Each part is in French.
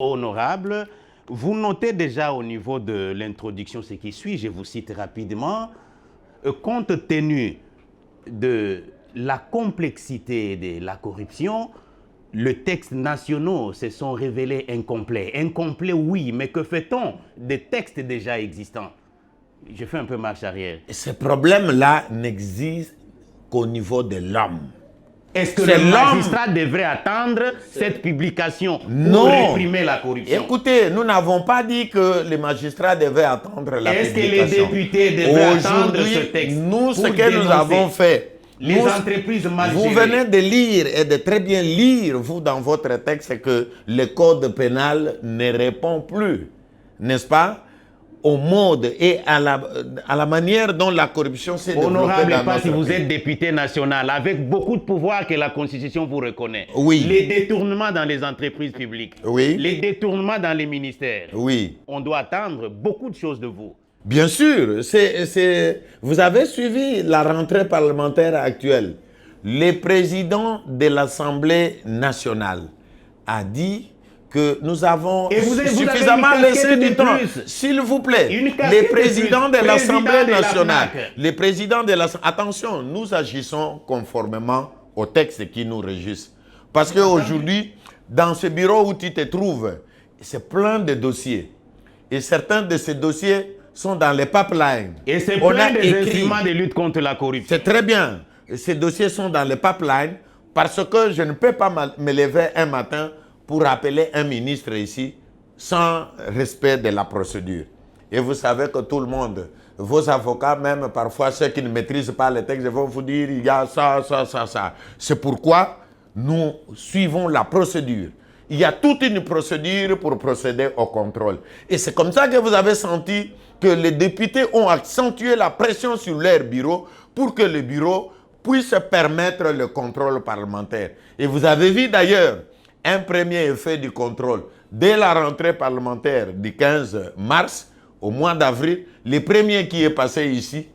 Honorable, vous notez déjà au niveau de l'introduction ce qui suit, je vous cite rapidement, compte tenu de la complexité de la corruption, les textes nationaux se sont révélés incomplets. Incomplets, oui, mais que fait-on des textes déjà existants? Je fais un peu marche arrière. Ce problème-là n'existe qu'au niveau de l'homme. Est-ce que le magistrat devrait attendre cette publication pour réprimer la corruption? Écoutez, nous n'avons pas dit que les magistrats devaient attendre la publication. Est-ce que les députés devraient attendre ce texte? Nous, ce que nous avons fait, les entreprises mal gérées. Vous venez de lire et de très bien lire, vous, dans votre texte, que le code pénal ne répond plus, n'est-ce pas, au mode et à la manière dont la corruption s'est développée dans notre pays. Honorable, si vous êtes député national, avec beaucoup de pouvoir que la Constitution vous reconnaît, oui. Les détournements dans les entreprises publiques, oui. Les détournements dans les ministères, oui. On doit attendre beaucoup de choses de vous. Bien sûr, vous avez suivi la rentrée parlementaire actuelle. Le président de l'Assemblée nationale a dit que nous avons suffisamment laissé du temps. S'il vous plaît, les présidents de l'Assemblée nationale, les présidents de l'Assemblée... Attention, nous agissons conformément aux textes qui nous régissent. Parce qu'aujourd'hui, dans ce bureau où tu te trouves, c'est plein de dossiers. Et certains de ces dossiers sont dans les pipelines. Et c'est plein des instruments de lutte contre la corruption. C'est très bien. Ces dossiers sont dans les pipelines parce que je ne peux pas me lever un matin pour appeler un ministre ici sans respect de la procédure. Et vous savez que tout le monde, vos avocats, même parfois ceux qui ne maîtrisent pas les textes, vont vous dire il y a ça, ça, ça, ça. C'est pourquoi nous suivons la procédure. Il y a toute une procédure pour procéder au contrôle. Et c'est comme ça que vous avez senti que les députés ont accentué la pression sur leur bureau pour que le bureau puisse permettre le contrôle parlementaire. Et vous avez vu d'ailleurs un premier effet du contrôle. Dès la rentrée parlementaire du 15 mars, au mois d'avril, le premier qui est passé ici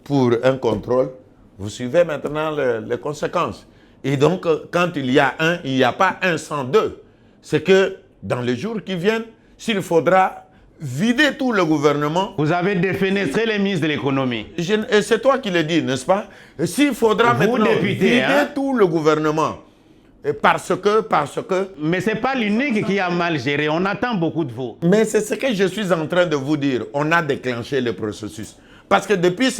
pour un contrôle, vous suivez maintenant les conséquences. Et donc, quand il y a un, il n'y a pas un sans deux. C'est que dans les jours qui viennent, s'il faudra vider tout le gouvernement... Vous avez défenestré les ministres de l'économie. C'est toi qui le dis, n'est-ce pas? S'il faudra maintenant vider tout le gouvernement, parce que... Mais ce n'est pas l'unique qui a mal géré, on attend beaucoup de vous. Mais c'est ce que je suis en train de vous dire. On a déclenché le processus. Parce que depuis...